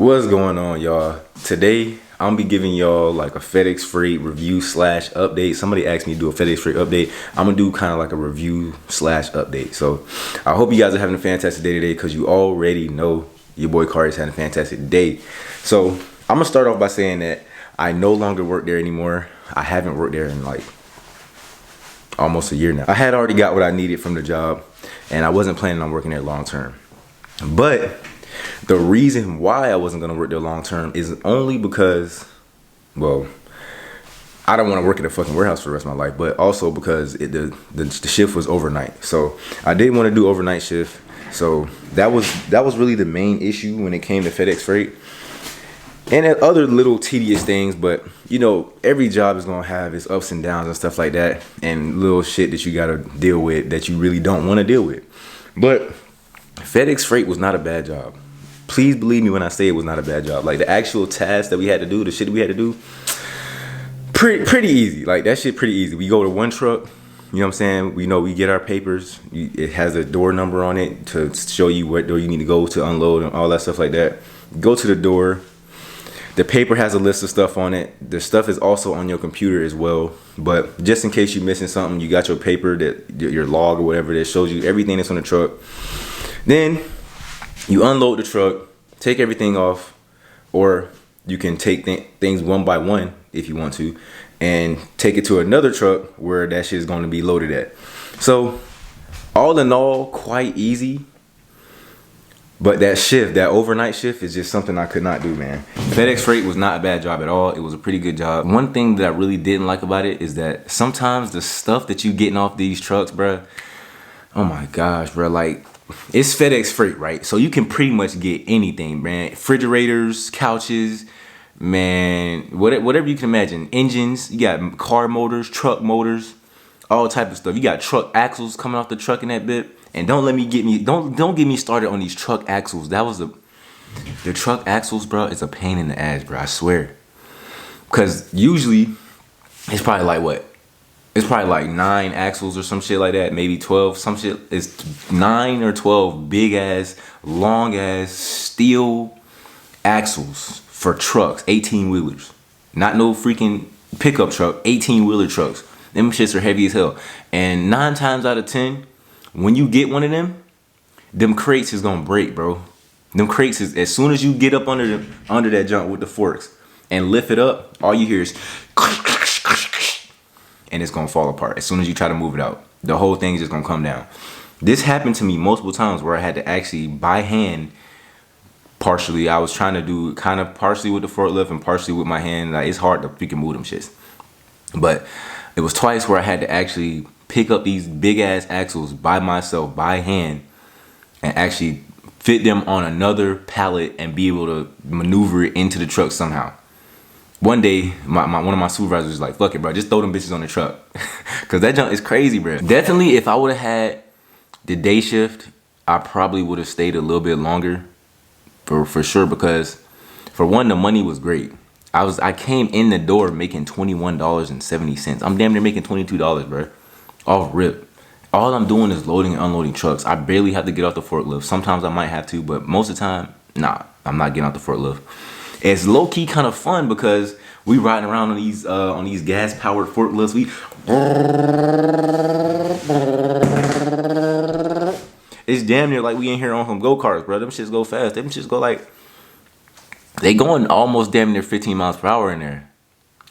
What's going on, y'all? Today I'm gonna be giving y'all like a FedEx Freight review slash update. Somebody asked me to do a FedEx Freight update. I'm gonna do kind of like a review slash update. So I hope you guys are having a fantastic day today, because you already know your boy Carter's having a fantastic day. So I'm gonna start off by saying that I no longer work there anymore. I haven't worked there in like almost a year now. I had already got what I needed from the job, and I wasn't planning on working there long term. But the reason why I wasn't going to work there long term is only because, well, I don't want to work at a fucking warehouse for the rest of my life, but also because the shift was overnight. So I didn't want to do overnight shift. So that was really the main issue when it came to FedEx Freight. And other little tedious things, but you know, every job is gonna have its ups and downs and stuff like that, and little shit that you gotta deal with that you really don't want to deal with. But FedEx Freight was not a bad job. Please believe me when I say it was not a bad job. Like, the actual tasks that we had to do, the shit that we had to do, pretty easy. Like, that shit pretty easy. We go to one truck, you know what I'm saying? We know we get our papers. It has a door number on it to show you what door you need to go to unload and all that stuff like that. Go to the door. The paper has a list of stuff on it. The stuff is also on your computer as well. But just in case you're missing something, you got your paper, that your log or whatever, that shows you everything that's on the truck. Then you unload the truck, take everything off, or you can take things one by one if you want to, and take it to another truck where that shit is going to be loaded at. So all in all, quite easy. But that shift, that overnight shift, is just something I could not do, man. FedEx Freight was not a bad job at all. It was a pretty good job. One thing that I really didn't like about it is that sometimes the stuff that you getting off these trucks, bruh, oh my gosh, bruh, like, it's FedEx Freight, right? So you can pretty much get anything, man. Refrigerators, couches, man, whatever you can imagine. Engines, you got car motors, truck motors, all type of stuff. You got truck axles coming off the truck in that bit. And don't get me started on these truck axles. That was the truck axles, bro, is a pain in the ass, bro. I swear. Because usually it's probably like what? It's probably like 9 axles or some shit like that, maybe 12. Some shit is 9 or 12 big ass, long ass steel axles for trucks, 18 wheelers. Not no freaking pickup truck, 18 wheeler trucks. Them shits are heavy as hell. And 9 times out of 10, when you get one of them crates is gonna break, bro. Them crates is, as soon as you get up under that junk with the forks and lift it up, all you hear is and it's gonna fall apart as soon as you try to move it out. The whole thing's just gonna come down. This happened to me multiple times where I had to actually by hand, partially. I was trying to do kind of partially with the forklift and partially with my hand. Like, it's hard to freaking move them shits. But it was twice where I had to actually pick up these big ass axles by myself, by hand, and actually fit them on another pallet and be able to maneuver it into the truck somehow. One day, one of my supervisors was like, fuck it, bro, just throw them bitches on the truck. Because that junk is crazy, bro. Definitely, if I would have had the day shift, I probably would have stayed a little bit longer, for sure, because for one, the money was great. I came in the door making $21.70. I'm damn near making $22, bro. Off rip. All I'm doing is loading and unloading trucks. I barely have to get off the forklift. Sometimes I might have to, but most of the time, nah, I'm not getting off the forklift. It's low key kind of fun because we riding around on these gas powered forklifts. It's damn near like we in here on some go-karts, bro. Them shits go fast. Them shits go like, they going almost damn near 15 miles per hour in there.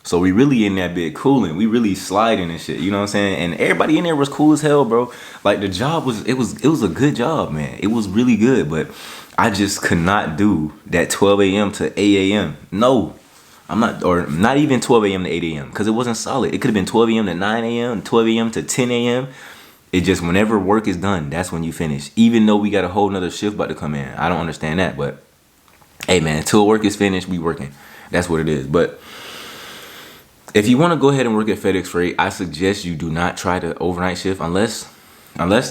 So we really in that bit cooling. We really sliding and shit. You know what I'm saying? And everybody in there was cool as hell, bro. Like, the job was a good job, man. It was really good, but I just could not do that 12 a.m. to 8 a.m. No, I'm not, or not even 12 a.m. to 8 a.m. because it wasn't solid. It could have been 12 a.m. to 9 a.m., 12 a.m. to 10 a.m. It just, whenever work is done, that's when you finish. Even though we got a whole nother shift about to come in. I don't understand that, but hey, man, until work is finished, we working. That's what it is. But if you want to go ahead and work at FedEx Freight, I suggest you do not try the overnight shift unless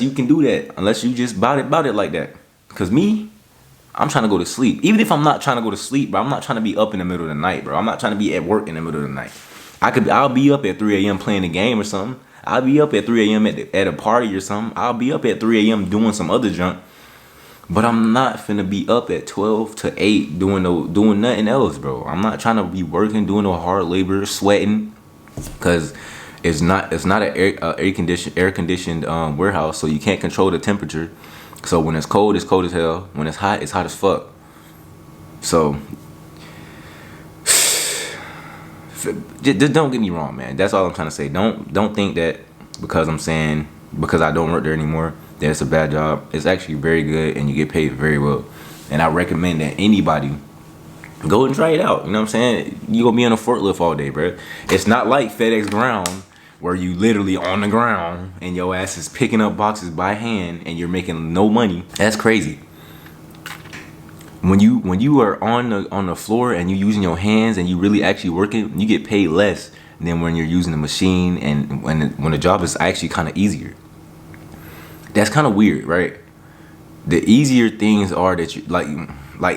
you can do that. Unless you just bout it like that. Because me, I'm trying to go to sleep. Even if I'm not trying to go to sleep, bro, I'm not trying to be up in the middle of the night, bro. I'm not trying to be at work in the middle of the night. I'll be up at 3 a.m. playing a game or something. I'll be up at 3 a.m. at a party or something. I'll be up at 3 a.m. doing some other junk. But I'm not finna be up at 12 to 8 doing nothing else, bro. I'm not trying to be working, doing no hard labor, sweating, cause it's not an air conditioned warehouse, so you can't control the temperature. So when it's cold as hell. When it's hot as fuck. So just don't get me wrong, man. That's all I'm trying to say. Don't think that because I don't work there anymore, that it's a bad job. It's actually very good, and you get paid very well. And I recommend that anybody go and try it out. You know what I'm saying? You gonna be on a forklift all day, bro. It's not like FedEx ground where you literally on the ground and your ass is picking up boxes by hand and you're making no money. That's crazy. When you are on the floor and you using your hands and you really actually working, you get paid less than when you're using the machine and when the job is actually kind of easier. That's kind of weird, right? The easier things are that you like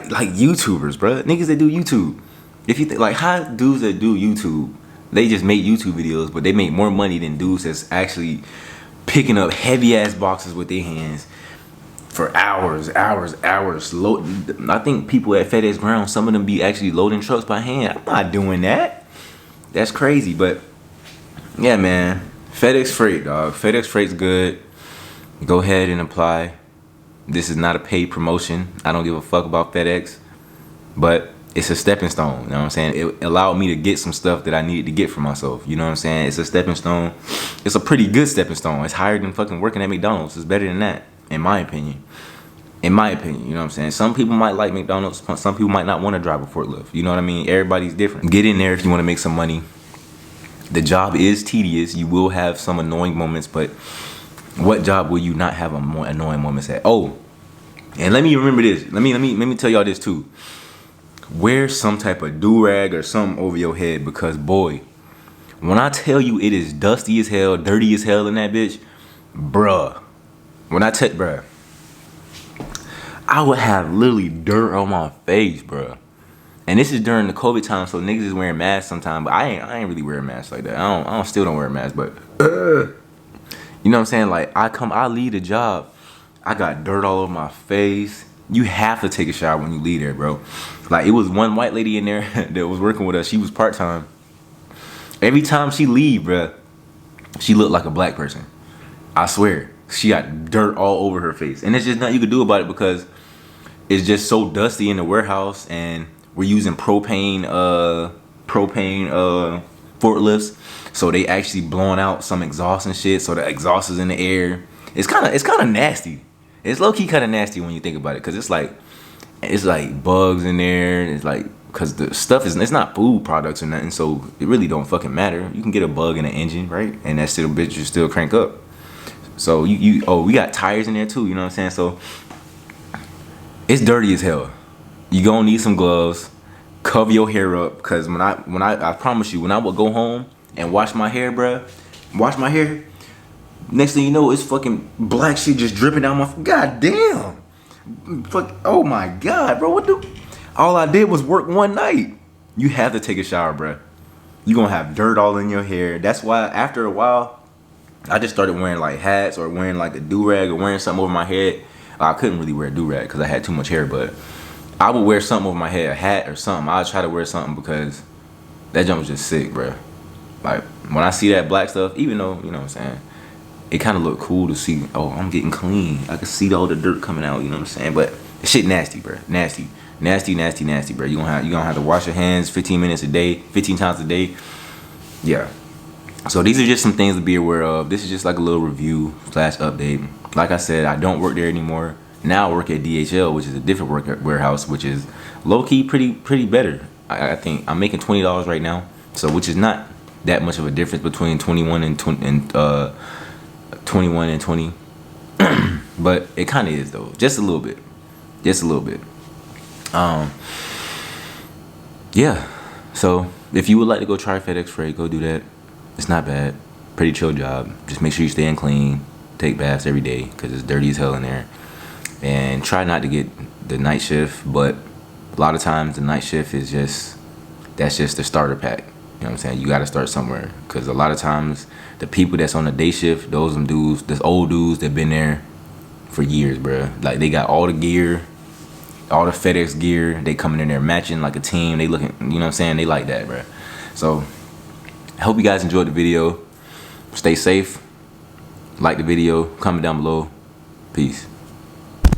YouTubers, bro. Niggas that do YouTube. If you think like how dudes that do YouTube, they just make YouTube videos, but they make more money than dudes that's actually picking up heavy ass boxes with their hands for hours. I think people at FedEx ground, some of them be actually loading trucks by hand. I'm not doing that. That's crazy. But yeah, man, FedEx Freight, dog. FedEx Freight's good. Go ahead and apply. This is not a paid promotion. I don't give a fuck about FedEx, but it's a stepping stone. You know what I'm saying? It allowed me to get some stuff that I needed to get for myself. You know what I'm saying? It's a stepping stone. It's a pretty good stepping stone. It's higher than fucking working at McDonald's. It's better than that, in my opinion. You know what I'm saying? Some people might like McDonald's. Some people might not want to drive a forklift. You know what I mean? Everybody's different. Get in there if you want to make some money. The job is tedious. You will have some annoying moments, but what job will you not have annoying moments at? Oh, and let me remember this. Let me tell y'all this too. Wear some type of do-rag or something over your head, because boy, when I tell you it is dusty as hell, dirty as hell in that bitch, bruh. Bruh, I would have literally dirt on my face, bruh. And this is during the COVID time, so niggas is wearing masks sometimes, but I ain't really wearing masks like that. I still don't wear a mask, but you know what I'm saying? Like I leave the job, I got dirt all over my face. You have to take a shower when you leave there, bro. Like it was one white lady in there that was working with us. She was part-time. Every time she leave, bro, she looked like a black person. I swear. She got dirt all over her face. And there's just nothing you can do about it because it's just so dusty in the warehouse, and we're using propane forklifts. So they actually blowing out some exhaust and shit. So the exhaust is in the air. It's kind of nasty. It's low key kind of nasty when you think about it, cause it's like bugs in there. It's like, cause the stuff it's not food products or nothing, so it really don't fucking matter. You can get a bug in the engine, right? And that still bitch will still crank up. So we got tires in there too. You know what I'm saying? So it's dirty as hell. You gonna need some gloves. Cover your hair up, cause when I promise you, when I would go home and wash my hair, bruh, next thing you know, it's fucking black shit just dripping down my. God damn. Fuck. Oh my god, bro. All I did was work one night. You have to take a shower, bro. You gonna have dirt all in your hair. That's why after a while, I just started wearing like hats or wearing like a do-rag or wearing something over my head. I couldn't really wear a do-rag because I had too much hair, but I would wear something over my head, a hat or something. I'd try to wear something because that jump was just sick, bro. Like when I see that black stuff, even though, you know what I'm saying, it kind of look cool to see, oh, I'm getting clean. I can see all the dirt coming out, you know what I'm saying? But the shit nasty, bro. Nasty, bro. You gonna have to wash your hands 15 times a day. Yeah. So these are just some things to be aware of. This is just like a little review / update. Like I said, I don't work there anymore. Now I work at DHL, which is a different warehouse, which is low-key pretty better. I think I'm making $20 right now, so which is not that much of a difference between 21 and 20. But it kind of is though, just a little bit. Yeah. So if you would like to go try FedEx Freight, go do that. It's not bad. Pretty chill job. Just make sure you're staying clean. Take baths every day because it's dirty as hell in there. And try not to get the night shift, but a lot of times the night shift is that's just the starter pack. You know what I'm saying? You got to start somewhere, because a lot of times the people that's on the day shift, those old dudes that been there for years, bro. Like they got all the gear, all the FedEx gear. They coming in there matching like a team. They looking, you know what I'm saying? They like that, bro. So I hope you guys enjoyed the video. Stay safe. Like the video. Comment down below. Peace.